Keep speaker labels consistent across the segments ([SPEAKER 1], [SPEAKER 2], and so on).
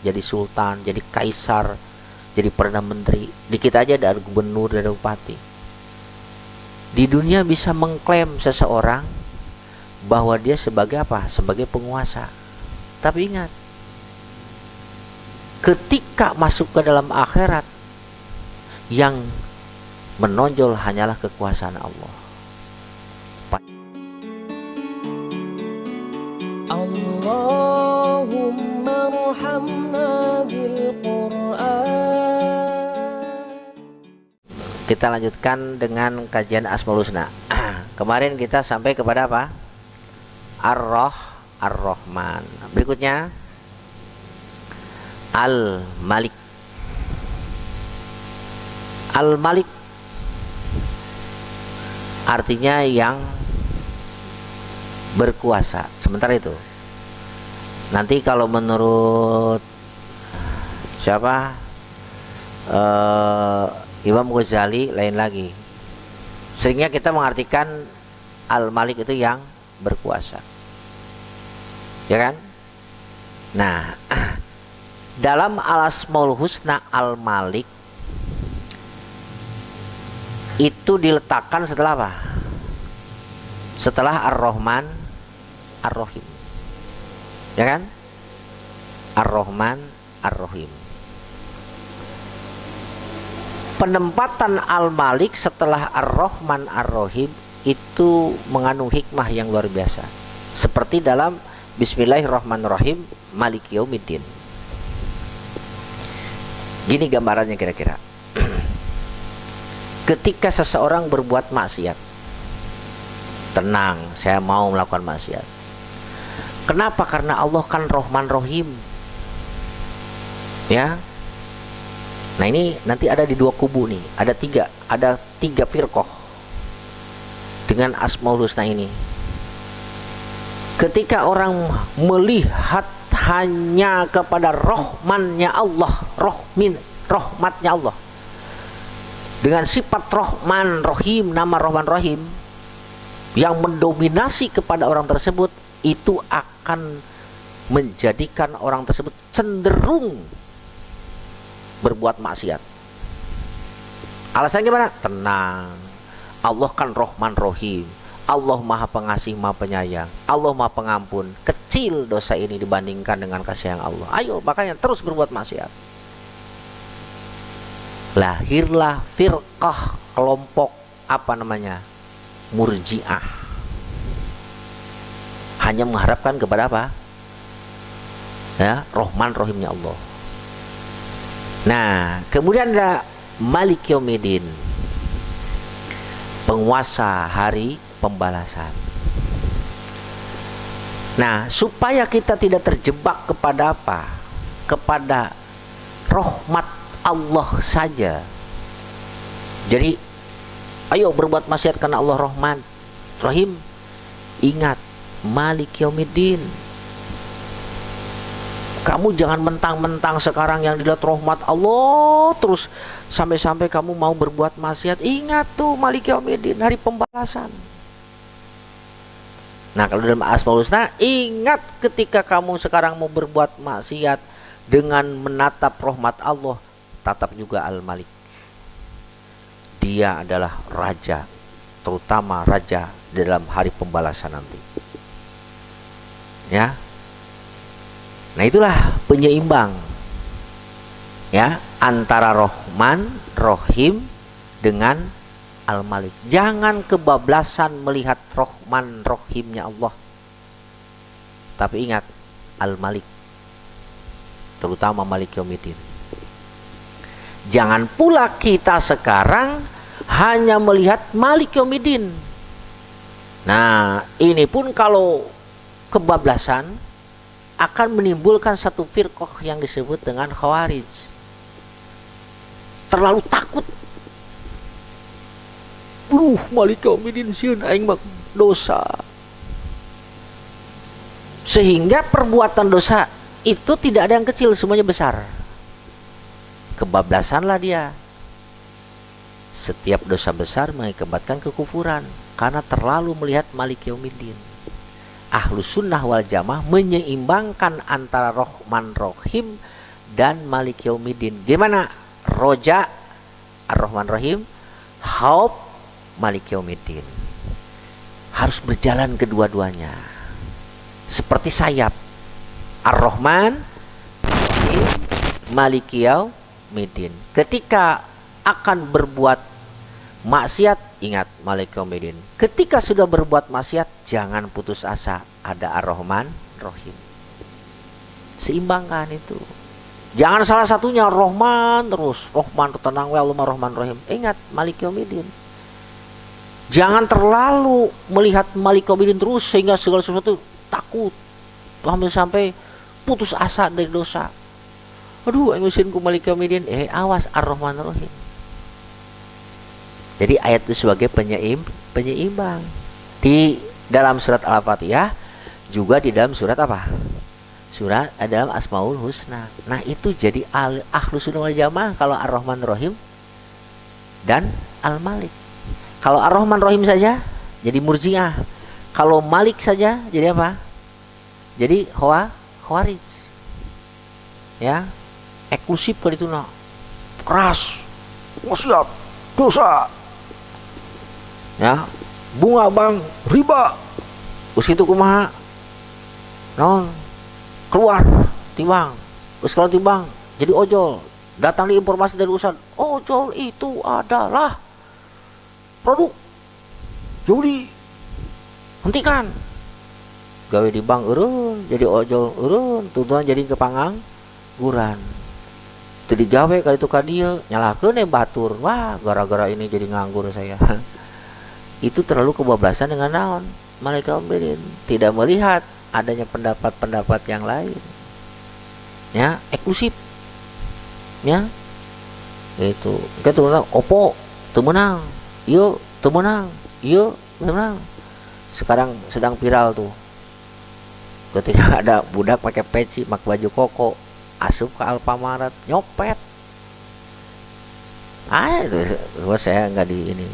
[SPEAKER 1] jadi sultan, jadi kaisar, jadi perdana menteri. Di kita aja ada gubernur, ada bupati. Di dunia bisa mengklaim seseorang bahwa dia sebagai apa? Sebagai penguasa. Tapi ingat, ketika masuk ke dalam akhirat, yang menonjol hanyalah kekuasaan Allah.
[SPEAKER 2] Allahumma arhamna bil Qur'an.
[SPEAKER 1] Kita lanjutkan dengan kajian Asmaul Husna. Kemarin kita sampai kepada apa? Ar-Rahman. Berikutnya Al-Malik. Al-Malik artinya yang berkuasa. Sementara itu, nanti kalau menurut siapa, Imam Ghazali lain lagi. Sehingga kita mengartikan Al-Malik itu yang berkuasa, ya kan? Nah, dalam Al-Asmaul Husna Al-Malik itu diletakkan setelah apa? Setelah Ar-Rahman Ar-Rahim, ya kan? Ar-Rahman Ar-Rahim. Penempatan Al-Malik setelah Ar-Rahman Ar-Rahim itu mengandung hikmah yang luar biasa. Seperti dalam Bismillahirrahmanirrahim, Maliki Yaumiddin. Gini gambarannya kira-kira. Ketika seseorang berbuat maksiat, tenang, saya mau melakukan maksiat. Kenapa? Karena Allah kan Rahman Rahim, ya. Nah, ini nanti ada di dua kubu nih, ada tiga firqah dengan Asmaul Husna ini. Ketika orang melihat hanya kepada Rahmannya Allah, rahmatnya Allah, dengan sifat Rahman Rahim, nama Rahman Rahim yang mendominasi kepada orang tersebut, itu akan menjadikan orang tersebut cenderung berbuat maksiat. Alasannya gimana? Tenang, Allah kan Rahman Rahim, Allah Maha Pengasih Maha Penyayang, Allah Maha Pengampun. Kecil dosa ini dibandingkan dengan kasih sayang Allah. Ayo, makanya terus berbuat maksiat. Lahirlah firqah, kelompok apa namanya, Murji'ah, hanya mengharapkan kepada apa? Ya, Rahman Rahimnya Allah. Nah, kemudian ada Malik Yaumiddin, penguasa hari pembalasan. Nah, supaya kita tidak terjebak kepada apa? Kepada rahmat Allah saja. Jadi, ayo berbuat maksiat karena Allah Rahman Rahim. Ingat, Malik Yaumiddin. Kamu jangan mentang-mentang sekarang yang dilihat rahmat Allah terus sampai-sampai kamu mau berbuat maksiat. Ingat tuh, Malik Yaumiddin, hari pembalasan. Nah, kalau dalam Asmaul Husna, ingat ketika kamu sekarang mau berbuat maksiat, dengan menatap rahmat Allah, tatap juga Al-Malik. Dia adalah raja, terutama raja dalam hari pembalasan nanti, ya. Nah, itulah penyeimbang, ya, antara Rahman Rahim dengan Al-Malik. Jangan kebablasan melihat Rahman Rahimnya Allah, tapi ingat Al-Malik, terutama Malik Yaumiddin. Jangan pula kita sekarang hanya melihat Malik Yaumiddin. Nah, ini pun kalau kebablasan akan menimbulkan satu firqah yang disebut dengan Khawarij. Terlalu takut. Malik Yaumiddin sieun aing mah dosa. Sehingga perbuatan dosa itu tidak ada yang kecil, semuanya besar. Kebablasanlah dia. Setiap dosa besar mengakibatkan kekufuran karena terlalu melihat Malik Yaumiddin. Ahlus Sunnah wal Jamaah menyeimbangkan antara Rahman Rahim dan Malik Yaumiddin. Gimana? Roja Ar-Rahman Rahim, Khauf Malik Yaumiddin. Harus berjalan kedua-duanya. Seperti sayap. Ar-Rahman Rahim, Malik Yaumiddin. Ketika akan berbuat maksiat, ingat Malik Yaumiddin. Ketika sudah berbuat maksiat, jangan putus asa. Ada Ar-Rahman Rahim. Seimbangkan itu. Jangan salah satunya Rahman terus. Rahman tenang wa Allahumma Rahman Rahim. Ingat Malik Yaumiddin. Jangan terlalu melihat Malik Yaumiddin terus sehingga segala sesuatu takut. Sampai putus asa dari dosa. Aduh, engusinku Malik Yaumiddin. Awas Ar-Rahman Rahim. Jadi ayat itu sebagai penyeimbang. Di dalam surat Al-Fatihah juga di dalam surat apa? Surat dalam Asmaul Husna. Nah, itu jadi Ahlus Sunnah wal Jamaah kalau Ar-Rahman Rahim dan Al-Malik. Kalau Ar-Rahman Rahim saja jadi Murji'ah. Kalau Malik saja jadi apa? Jadi Khawarij. Ya, eksklusif kali itu nak. Keras. Wasiat, dosa. Ya, bunga bang, riba. Us itu kumaha? Non keluar timbang, terus kalau timbang jadi ojol. Datang di informasi dari Ustaz, ojol itu adalah produk judi, hentikan. Gawe di bank urun jadi ojol urun, tujuan jadi kepangangguran. Itu digawe kali itu kadia nyalakeun batur. Wah, gara-gara ini jadi nganggur saya. Itu terlalu kebablasan dengan naon Malik Yaumiddin, tidak melihat adanya pendapat-pendapat yang lain. Ya, eksklusif. Ya. Itu. Kita tahu opo teu meunang. Ieu teu meunang. Ieu meunang. Sekarang sedang viral tuh. Ketika ada budak pakai peci, mak baju koko, asup ke Alfamart, nyopet. Itu saya enggak di ini.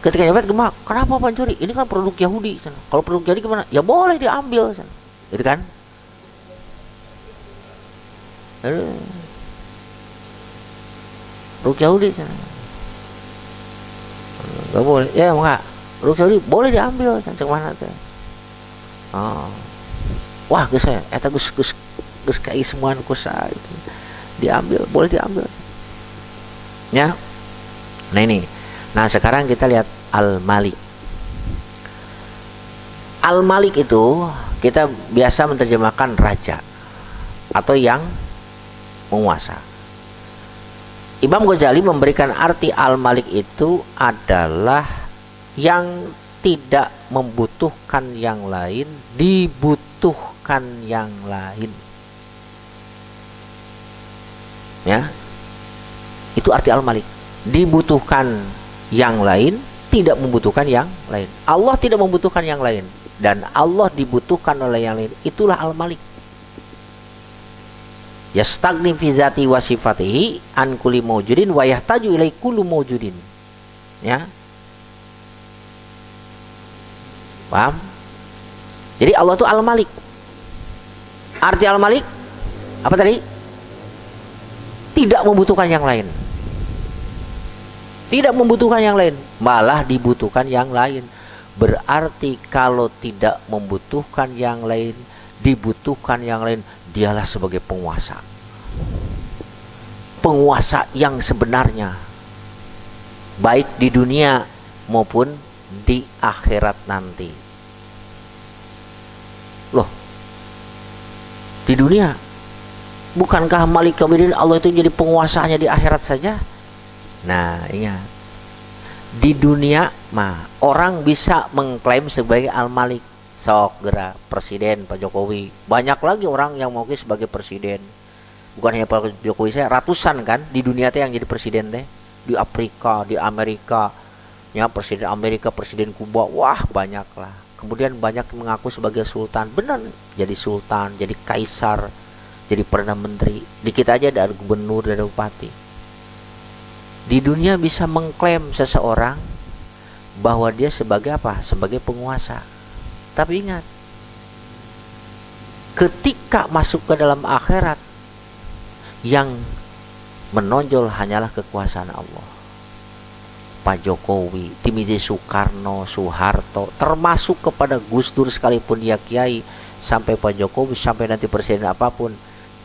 [SPEAKER 1] Ketika nyopet gemak, kenapa pencuri? Ini kan produk Yahudi. Kalau produk Yahudi gimana? Ya boleh diambil. Itu kan? Produk Yahudi. Gak boleh. Ya enggak. Produk Yahudi boleh diambil. Cek mana tuh? Oh. Wah, geus saya. Eta geus kai semuaan kusa itu. Diambil, boleh diambil. Ya. Nah ini. Nah, sekarang kita lihat Al-Malik. Al-Malik itu kita biasa menerjemahkan raja atau yang menguasa. Imam Ghazali memberikan arti Al-Malik itu adalah yang tidak membutuhkan yang lain, dibutuhkan yang lain. Ya. Itu arti Al-Malik. Dibutuhkan yang lain, tidak membutuhkan yang lain. Allah tidak membutuhkan yang lain dan Allah dibutuhkan oleh yang lain. Itulah Al-Malik. Yastagni fi zati wa sifatihi an kulli mawjudin wa yahtaju ilai kullu mawjudin. Ya. Paham? Jadi Allah itu Al-Malik. Arti Al-Malik apa tadi? Tidak membutuhkan yang lain. Tidak membutuhkan yang lain, malah dibutuhkan yang lain. Berarti kalau tidak membutuhkan yang lain, dibutuhkan yang lain, dialah sebagai penguasa. Penguasa yang sebenarnya, baik di dunia maupun di akhirat nanti. Loh, di dunia, bukankah Malik Yaumiddin Allah itu jadi penguasanya di akhirat saja? Nah, ingat. Di dunia mah orang bisa mengklaim sebagai Al-Malik. Sok gerak presiden Pak Jokowi. Banyak lagi orang yang mau sebagai presiden. Bukan hanya Pak Jokowi, saya ratusan kan di dunia teh yang jadi presiden teh. Di Afrika, di Amerika. Ya, presiden Amerika, presiden Kuba. Wah, banyak lah. Kemudian banyak yang mengaku sebagai sultan. Benar, jadi sultan, jadi kaisar, jadi perdana menteri. Dikit aja ada gubernur dan bupati. Di dunia bisa mengklaim seseorang bahwa dia sebagai apa? Sebagai penguasa. Tapi ingat, ketika masuk ke dalam akhirat, yang menonjol hanyalah kekuasaan Allah. Pak Jokowi, Timidi Soekarno, Soeharto, termasuk kepada Gus Dur sekalipun dia kiai, sampai Pak Jokowi, sampai nanti presiden apapun,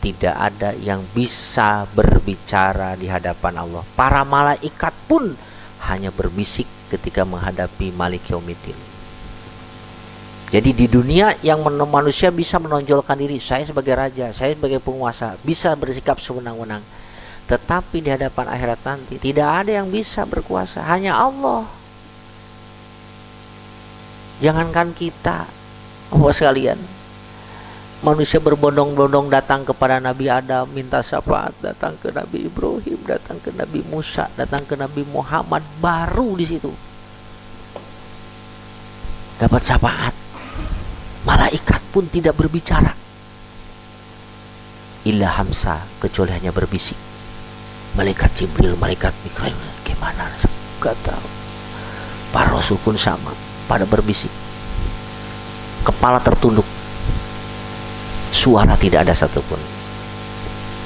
[SPEAKER 1] tidak ada yang bisa berbicara di hadapan Allah. Para malaikat pun hanya berbisik ketika menghadapi Malik Yaumiddin. Jadi di dunia yang manusia bisa menonjolkan diri, saya sebagai raja, saya sebagai penguasa, bisa bersikap sewenang-wenang. Tetapi di hadapan akhirat nanti tidak ada yang bisa berkuasa, hanya Allah. Jangankan kita, Bapak sekalian, manusia berbondong-bondong datang kepada Nabi Adam minta syafaat, datang ke Nabi Ibrahim, datang ke Nabi Musa, datang ke Nabi Muhammad, baru di situ dapat syafaat. Malaikat pun tidak berbicara, illa hamsa, kecuali hanya berbisik. Malaikat Jibril, malaikat Mikail, gimana? Gak tahu. Para Rasul pun sama, pada berbisik. Kepala tertunduk, suara tidak ada satupun.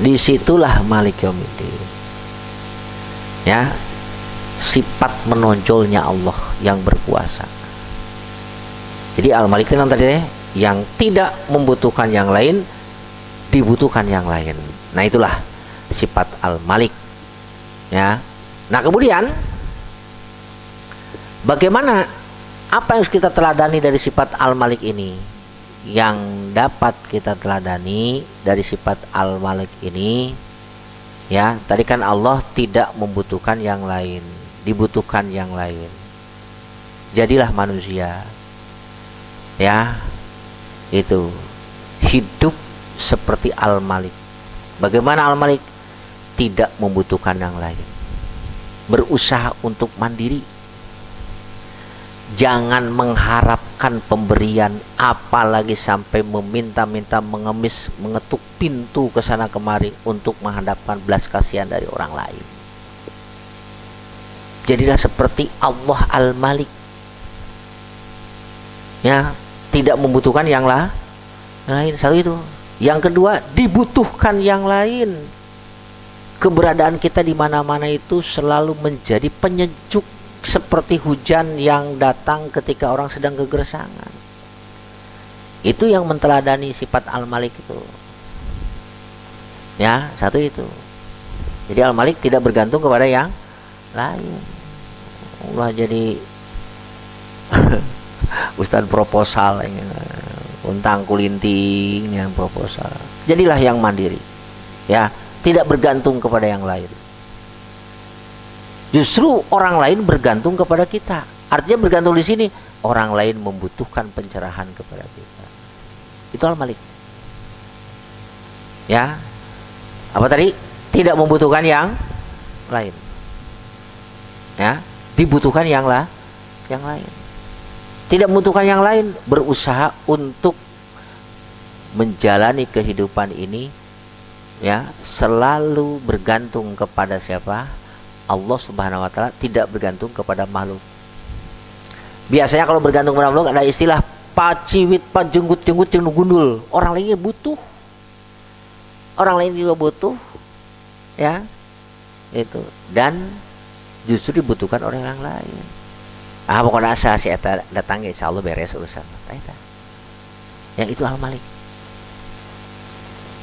[SPEAKER 1] Disitulah Malik Yaumiddin. Ya, sifat menonjolnya Allah yang berkuasa. Jadi Al-Malik itu tadi yang tidak membutuhkan yang lain, dibutuhkan yang lain. Nah, itulah sifat Al-Malik. Ya. Nah, kemudian bagaimana, apa yang harus kita teladani dari sifat Al-Malik ini? Yang dapat kita teladani dari sifat Al-Malik ini, ya, tadi kan Allah tidak membutuhkan yang lain, dibutuhkan yang lain. Jadilah manusia, ya, itu hidup seperti Al-Malik. Bagaimana Al-Malik? Tidak membutuhkan yang lain, berusaha untuk mandiri. Jangan mengharapkan pemberian, apalagi sampai meminta-minta, mengemis, mengetuk pintu ke sana kemari untuk menghadapkan belas kasihan dari orang lain. Jadilah seperti Allah Al-Malik, ya, tidak membutuhkan yang lain. Satu itu. Yang kedua, dibutuhkan yang lain. Keberadaan kita di mana-mana itu selalu menjadi penyejuk, seperti hujan yang datang ketika orang sedang kegersangan. Itu yang menteladani sifat Al-Malik itu. Ya, satu itu. Jadi Al-Malik tidak bergantung kepada yang lain. Allah jadi Ustadz proposal, untang kulinting yang proposal. Jadilah yang mandiri. Ya, tidak bergantung kepada yang lain. Justru orang lain bergantung kepada kita. Artinya bergantung di sini, orang lain membutuhkan pencerahan kepada kita. Itu Al-Malik. Ya. Apa tadi? Tidak membutuhkan yang lain. Ya, dibutuhkan yang lain. Tidak membutuhkan yang lain, berusaha untuk menjalani kehidupan ini, ya, selalu bergantung kepada siapa? Allah Subhanahu wa taala, tidak bergantung kepada makhluk. Biasanya kalau bergantung kepada makhluk ada istilah paciwit, pajenggut-jenggut, gundul. Orang lainnya butuh. Orang lain juga butuh. Ya. Itu. Dan justru dibutuhkan oleh orang lain. Pokoknya asa si eta datang insyaallah beres urusan. Eta. Yang itu Al-Malik.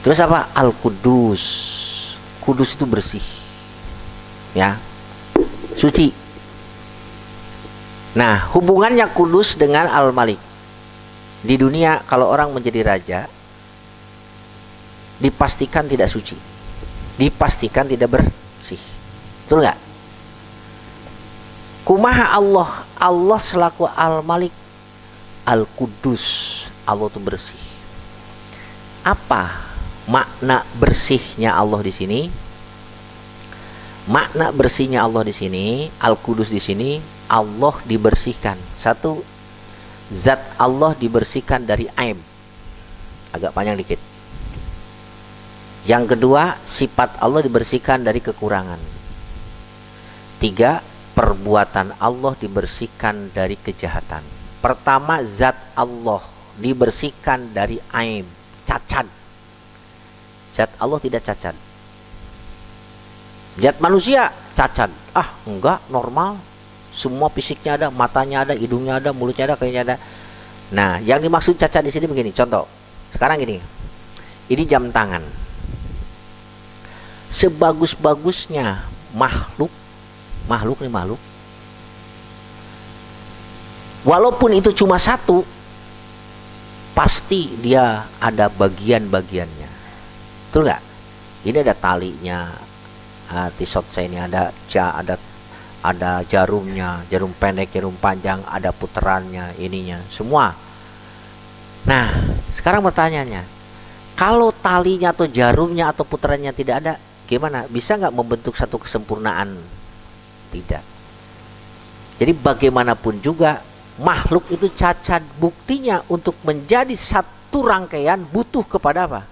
[SPEAKER 1] Terus apa? Al-Qudus. Kudus itu bersih. Ya, suci. Nah, hubungannya Kudus dengan Al-Malik. Di dunia kalau orang menjadi raja, dipastikan tidak suci, dipastikan tidak bersih. Betul nggak? Kumaha Allah? Allah selaku Al-Malik, Al-Kudus, Allah itu bersih. Apa makna bersihnya Allah di sini? Makna bersihnya Allah di sini, Al-Qudus di sini, Allah dibersihkan. Satu, zat Allah dibersihkan dari aib. Agak panjang dikit. Yang kedua, sifat Allah dibersihkan dari kekurangan. Tiga, perbuatan Allah dibersihkan dari kejahatan. Pertama, zat Allah dibersihkan dari aib, cacat. Zat Allah tidak cacat. Zat manusia cacat, enggak, normal, semua fisiknya ada, matanya ada, hidungnya ada, mulutnya ada, kakinya ada. Nah, yang dimaksud cacat di sini begini, contoh. Sekarang gini, ini jam tangan. Sebagus-bagusnya makhluk, walaupun itu cuma satu, pasti dia ada bagian-bagiannya. Betul nggak? Ini ada talinya, tisot saya ini ada jarumnya, jarum pendek, jarum panjang, ada puterannya, ininya, semua. Nah, sekarang pertanyaannya, kalau talinya atau jarumnya atau puterannya tidak ada, gimana? Bisa nggak membentuk satu kesempurnaan? Tidak. Jadi bagaimanapun juga makhluk itu cacat. Buktinya untuk menjadi satu rangkaian butuh kepada apa?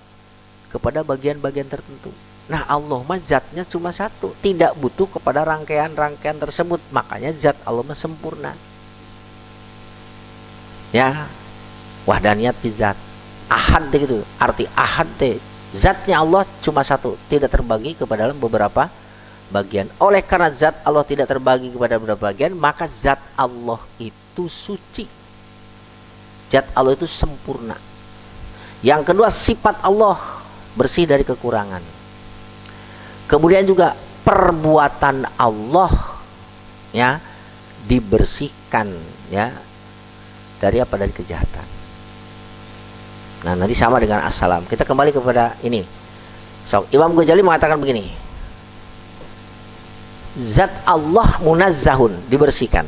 [SPEAKER 1] Kepada bagian-bagian tertentu. Nah, Allah mah zatnya cuma satu, tidak butuh kepada rangkaian-rangkaian tersebut. Makanya zat Allah mah sempurna. Ya, wahdaniyat fi zat. Ahad gitu. Arti ahad teh, zatnya Allah cuma satu, tidak terbagi kepada dalam beberapa bagian. Oleh karena zat Allah tidak terbagi kepada beberapa bagian, maka zat Allah itu suci. Zat Allah itu sempurna. Yang kedua, sifat Allah bersih dari kekurangan. Kemudian juga perbuatan Allah ya dibersihkan ya dari apa? Dari kejahatan. Nah, nanti sama dengan assalam. Kita kembali kepada ini. So, Imam Ghazali mengatakan begini. Zat Allah munazzahun, dibersihkan.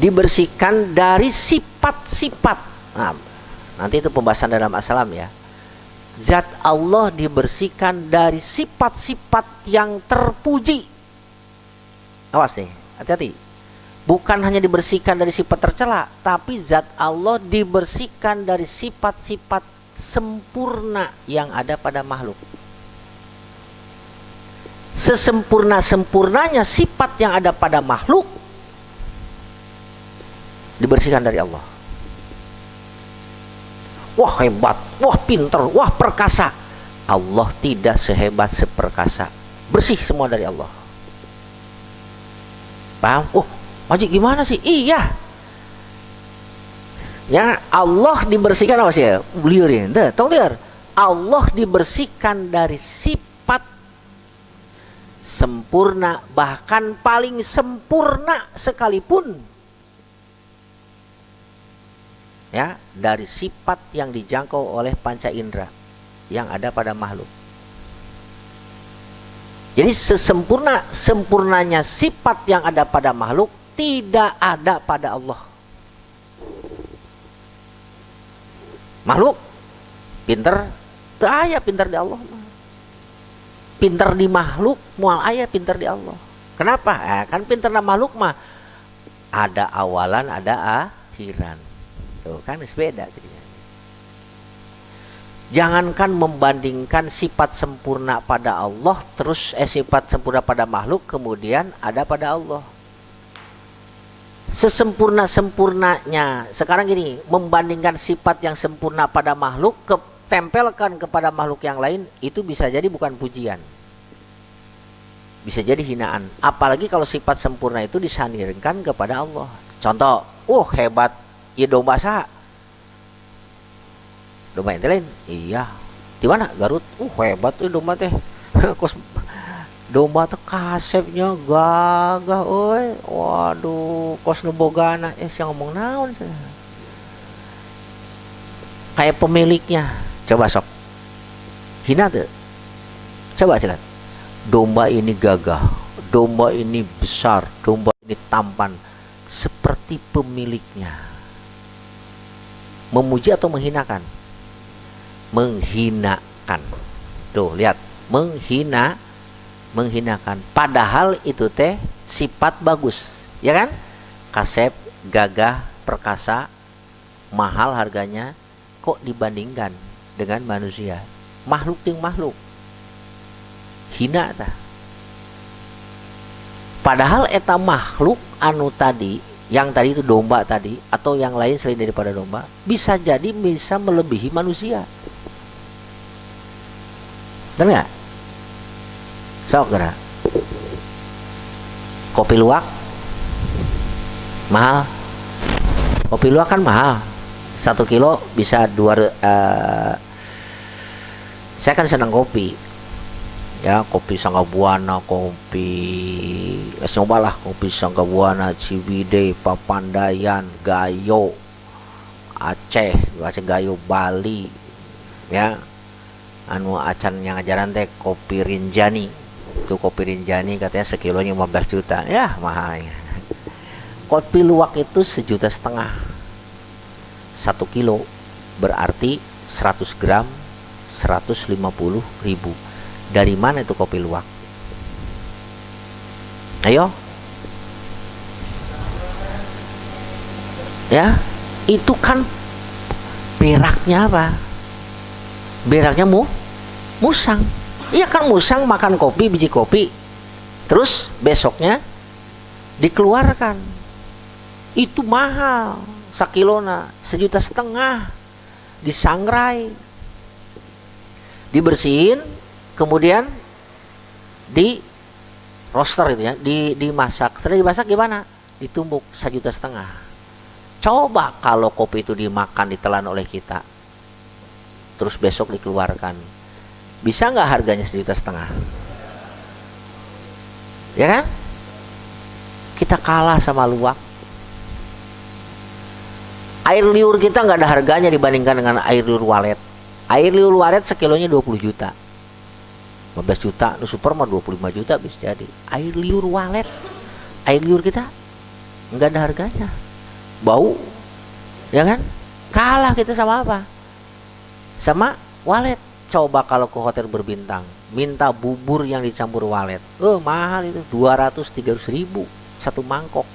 [SPEAKER 1] Dibersihkan dari sifat-sifat. Nah, nanti itu pembahasan dalam assalam ya. Zat Allah dibersihkan dari sifat-sifat yang terpuji. Awas nih, hati-hati. Bukan hanya dibersihkan dari sifat tercela, tapi zat Allah dibersihkan dari sifat-sifat sempurna yang ada pada makhluk. Sesempurna-sempurnanya sifat yang ada pada makhluk dibersihkan dari Allah. Wah hebat, wah pinter, wah perkasa. Allah tidak sehebat seperkasa. Bersih semua dari Allah. Paham? Oh, Haji gimana sih? Iya. Ya, Allah dibersihkan apa sih ya? Liur ya. Tong liur. Allah dibersihkan dari sifat sempurna, bahkan paling sempurna sekalipun. Ya, dari sifat yang dijangkau oleh panca indera yang ada pada makhluk. Jadi sesempurnanya sifat yang ada pada makhluk tidak ada pada Allah. Makhluk pinter, teu aya pinter di Allah. Pinter di makhluk, moal aya pinter di Allah. Kenapa? Kan pinter di makhluk mah ada awalan, ada akhiran. Tuh kan beda. Jangankan membandingkan sifat sempurna pada Allah terus sifat sempurna pada makhluk kemudian ada pada Allah. Sesempurna-sempurnanya sekarang gini, membandingkan sifat yang sempurna pada makhluk tempelkan kepada makhluk yang lain, itu bisa jadi bukan pujian, bisa jadi hinaan. Apalagi kalau sifat sempurna itu disandingkan kepada Allah. Contoh, hebat ya domba sah. Domba ente lain? Iya. Di mana? Garut. Hebat tuh domba teh. Kos domba teh kasepnya gagah euy. Waduh, kos nebogana siang ngomong naon cenah. Kayak pemiliknya. Coba sok. Hina tuh. Coba silat. Domba ini gagah, domba ini besar, domba ini tampan seperti pemiliknya. Memuji atau menghinakan? Menghinakan. Tuh, lihat. Menghinakan. Padahal itu teh sifat bagus. Ya kan? Kasep, gagah, perkasa, mahal harganya. Kok dibandingkan dengan manusia? Makhluk ting makhluk. Hina tah. Padahal eta makhluk anu tadi, yang tadi itu domba tadi atau yang lain selain daripada domba, bisa jadi bisa melebihi manusia. Benar nggak? Sok gerak. Kopi luwak mahal. Kopi luwak kan mahal. 1 kilo bisa saya kan senang kopi. Ya, kopi Sangga Buana, kopi nyobalah kopi Sangga Buana, Ciwidey, Papandayan, Gayo, Aceh Gayo, Bali, ya, anu acan yang ajaran teh kopi Rinjani. Itu kopi Rinjani katanya sekilonya 15 juta. Ya, mahal. Kopi luwak itu 1,5 juta. 1 kilo berarti 100 gram 150.000. Dari mana itu kopi luwak? Ayo. Ya, itu kan beraknya apa? Beraknya musang. Iya kan, musang makan kopi, biji kopi. Terus besoknya dikeluarkan. Itu mahal. Sakilona 1,5 juta. Disangrai. Dibersihin, kemudian di roaster itu ya, dimasak. Setelah dimasak gimana? Ditumbuk 1,5 juta. Coba kalau kopi itu dimakan, ditelan oleh kita, terus besok dikeluarkan, bisa nggak harganya 1,5 juta? Ya kan? Kita kalah sama luwak. Air liur kita nggak ada harganya dibandingkan dengan air liur walet. Air liur walet sekilonya 20 juta. 15 juta, nu super mah 25 juta bisa jadi. Air liur walet, air liur kita nggak ada harganya, bau, ya kan? Kalah kita sama apa? Sama walet. Coba kalau ke hotel berbintang, minta bubur yang dicampur walet, mahal itu, 200-300 ribu satu mangkok.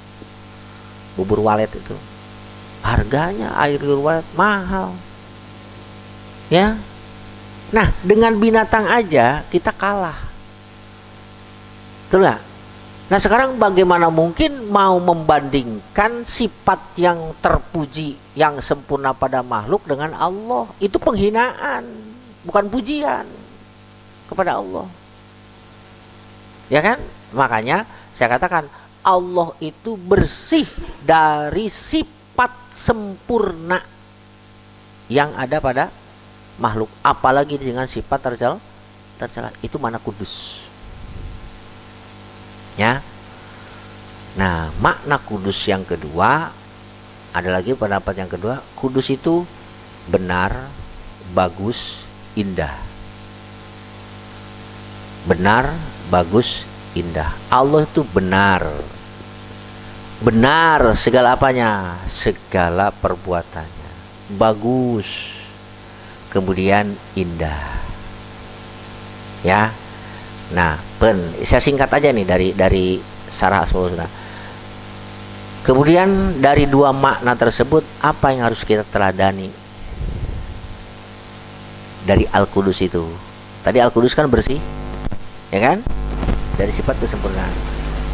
[SPEAKER 1] Bubur walet itu, harganya air liur walet mahal, ya. Nah, dengan binatang aja kita kalah. Betul gak? Nah, sekarang bagaimana mungkin mau membandingkan sifat yang terpuji, yang sempurna pada makhluk dengan Allah? Itu penghinaan, bukan pujian kepada Allah. Ya kan? Makanya saya katakan Allah itu bersih dari sifat sempurna yang ada pada makhluk, apalagi dengan sifat tercela. Itu mana kudus, ya. Nah, makna kudus yang kedua, ada lagi pendapat yang kedua, kudus itu benar, bagus, indah. Benar, bagus, indah. Allah itu benar, benar segala apanya, segala perbuatannya, bagus, kemudian indah, ya. Nah, saya singkat aja nih dari Syarah Asmaul Husna. Kemudian dari dua makna tersebut, apa yang harus kita teladani dari Al-Qudus itu? Tadi Al-Qudus kan bersih, ya kan? Dari sifat kesempurnaan.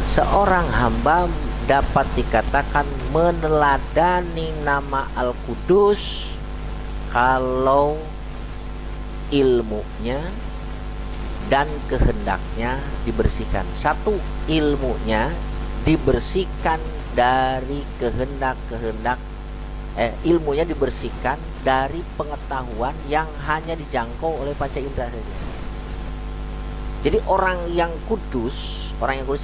[SPEAKER 1] Seorang hamba dapat dikatakan meneladani nama Al-Qudus kalau ilmunya dan kehendaknya dibersihkan. Satu, ilmunya dibersihkan dari kehendak-kehendak, ilmunya dibersihkan dari pengetahuan yang hanya dijangkau oleh panca indera saja. Jadi orang yang kudus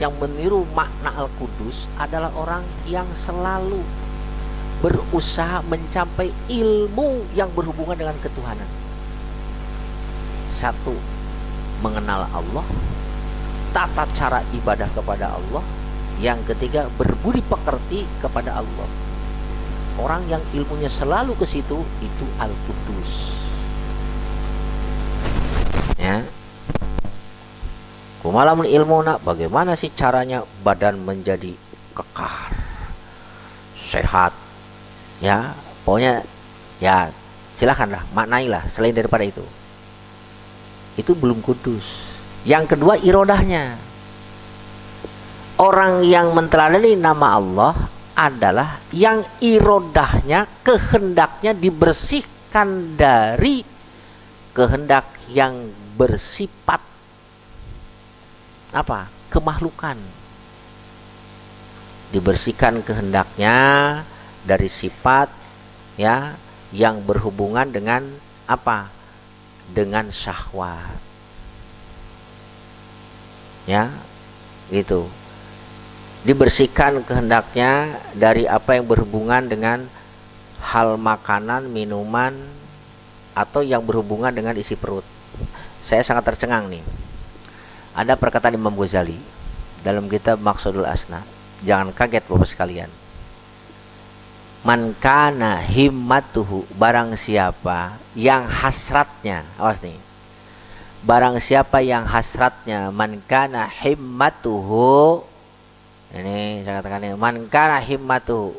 [SPEAKER 1] yang meniru makna Al-Qudus adalah orang yang selalu berusaha mencapai ilmu yang berhubungan dengan ketuhanan. Satu, mengenal Allah, tata cara ibadah kepada Allah. Yang ketiga, berbudi pekerti kepada Allah. Orang yang ilmunya selalu ke situ, itu Al-Qudus, ya. Kumalamun ilmuna, bagaimana sih caranya badan menjadi kekar, sehat, ya, pokoknya ya silahkanlah maknailah selain daripada itu belum kudus. Yang kedua, irodahnya. Orang yang menteladani nama Allah adalah yang irodahnya, kehendaknya dibersihkan dari kehendak yang bersifat apa? Kemakhlukan. Dibersihkan kehendaknya dari sifat ya yang berhubungan dengan apa? Dengan syahwat. Ya, itu. Dibersihkan kehendaknya dari apa yang berhubungan dengan hal makanan, minuman, atau yang berhubungan dengan isi perut. Saya sangat tercengang nih. Ada perkataan Imam Ghazali dalam kitab Maqsadul Asna. Jangan kaget Bapak sekalian. Man kana himmatuhu, barang siapa yang hasratnya, awas nih. Barang siapa yang hasratnya, man kana himmatuhu, ini saya katakan ini, man kana himmatuhu,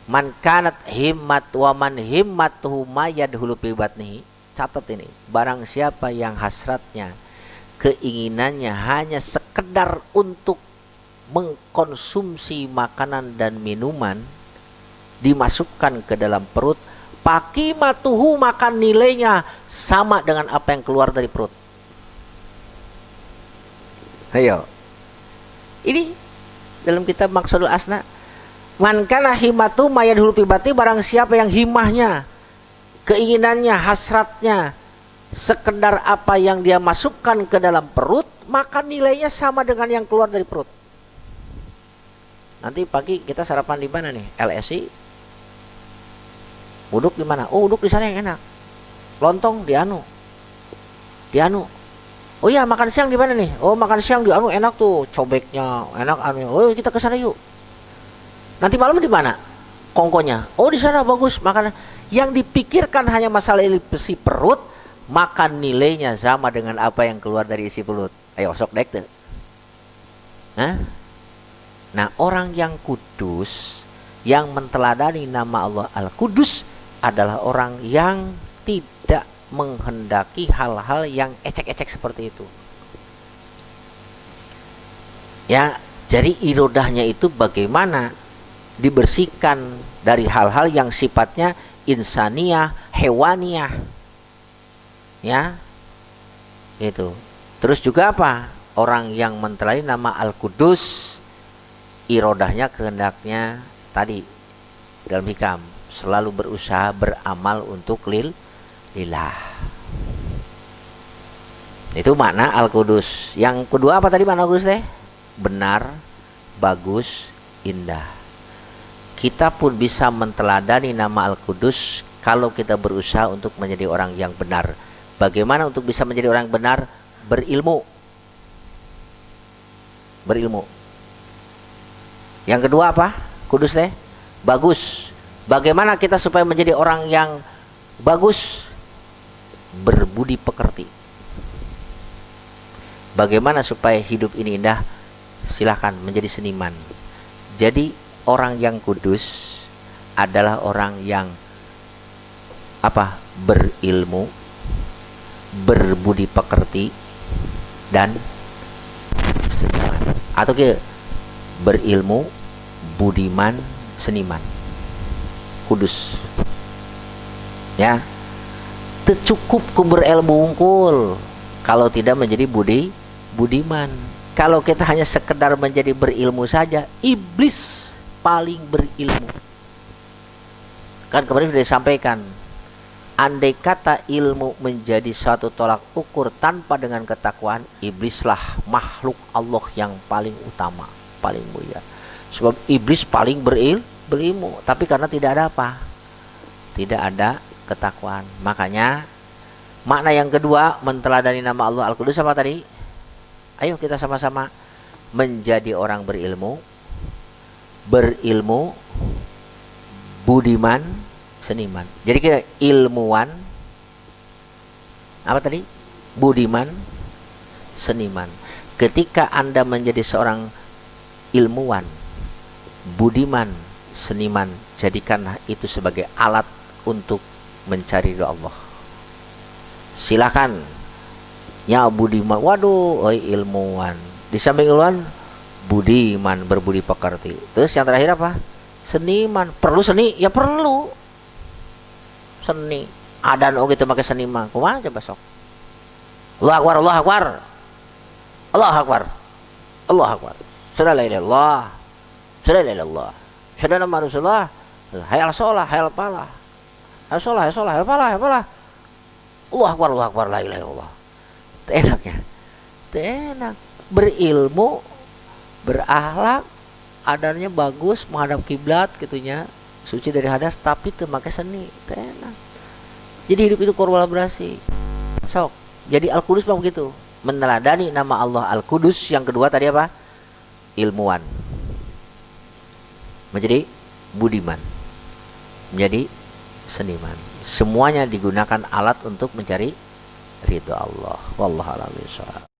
[SPEAKER 1] man kanat himmat wa man himmatuhu ma yadhulu fi batnihi. Catat ini, barang siapa yang hasratnya, keinginannya hanya sekedar untuk mengkonsumsi makanan dan minuman, dimasukkan ke dalam perut, pakimatuhu, makan nilainya sama dengan apa yang keluar dari perut. Ayo, ini dalam kitab Maqsadul Asna, man kana himmatu mayadhulu fi batni, barang siapa yang himmahnya, keinginannya, hasratnya sekedar apa yang dia masukkan ke dalam perut, maka nilainya sama dengan yang keluar dari perut. Nanti pagi kita sarapan di mana nih? LSI. Uduk di mana? Oh, uduk di sana yang enak. Lontong di anu. Di anu. Oh iya, makan siang di mana nih? Oh, makan siang di anu enak tuh, cobeknya enak anu. Oh, kita ke sana yuk. Nanti malam di mana? Kongkonya. Oh, di sana bagus makanan. Yang dipikirkan hanya masalah isi perut, makan nilainya sama dengan apa yang keluar dari isi perut. Ayo sok dek tuh. Nah, orang yang kudus, yang menteladani nama Allah Al-Qudus, adalah orang yang tidak menghendaki hal-hal yang ecek-ecek seperti itu. Ya, jadi irodahnya itu bagaimana dibersihkan dari hal-hal yang sifatnya insaniyah, hewaniyah. Ya, itu. Terus juga apa? Orang yang menteladani nama Al-Qudus, irodahnya, kehendaknya tadi dalam hikam selalu berusaha beramal untuk lillah. Itu makna Al-Qudus. Yang kedua apa tadi makna Al-Qudus teh? Benar, bagus, indah. Kita pun bisa menteladani nama Al-Qudus kalau kita berusaha untuk menjadi orang yang benar. Bagaimana untuk bisa menjadi orang yang benar? Berilmu. Berilmu. Yang kedua apa? Kudus teh? Bagus. Bagaimana kita supaya menjadi orang yang bagus? Berbudi pekerti. Bagaimana supaya hidup ini indah? Silahkan menjadi seniman. Jadi orang yang kudus adalah orang yang apa? Berilmu, berbudi pekerti, dan seniman. Atau berilmu, budiman, seniman. Kudus. Ya. Tercukup ku berilmu unggul kalau tidak menjadi budiman. Kalau kita hanya sekedar menjadi berilmu saja, iblis paling berilmu. Kan kemarin sudah disampaikan, andai kata ilmu menjadi suatu tolak ukur tanpa dengan ketakwaan, iblislah makhluk Allah yang paling utama, paling mulia. Sebab iblis paling berilmu, tapi karena tidak ada apa? Tidak ada ketakwaan. Makanya makna yang kedua menteladani nama Allah Al-Qudus apa tadi? Ayo kita sama-sama menjadi orang berilmu, budiman, seniman. Jadi kita ilmuwan, apa tadi? Budiman, seniman. Ketika Anda menjadi seorang ilmuwan, budiman, seniman, jadikanlah itu sebagai alat untuk mencari ridha Allah. Silakan. Ya budiman, waduh, oi ilmuwan. Di samping ilmuwan, budiman, berbudi pekerti. Terus yang terakhir apa? Seniman. Perlu seni? Ya perlu. Seni. Adan oh gitu pakai seniman. Kumaha coba sok. Allahu Akbar, Allahu Akbar. Allah Akbar. Allah Akbar. Sudah la ilaha illallah. Sudah la ilaha illallah. Sudah nama Rasulullah. Hayal sholah, hayal palah. Hayal sholah, hayal sholah, hayal palah, hayal palah. Allah Akbar, la ilaha illallah. Itu enaknya. Itu enak. Berilmu, berakhlak, adanya bagus, menghadap kiblat gitunya, suci dari hadas, tapi teu make seni. Itu enak. Jadi hidup itu kolaborasi. Sok. Jadi Al-Qudus mah begitu. Meneladani nama Allah Al-Qudus. Yang kedua tadi apa? Ilmuwan. Menjadi budiman. Menjadi seniman. Semuanya digunakan alat untuk mencari ridha Allah. Wallahu a'lam bishawab.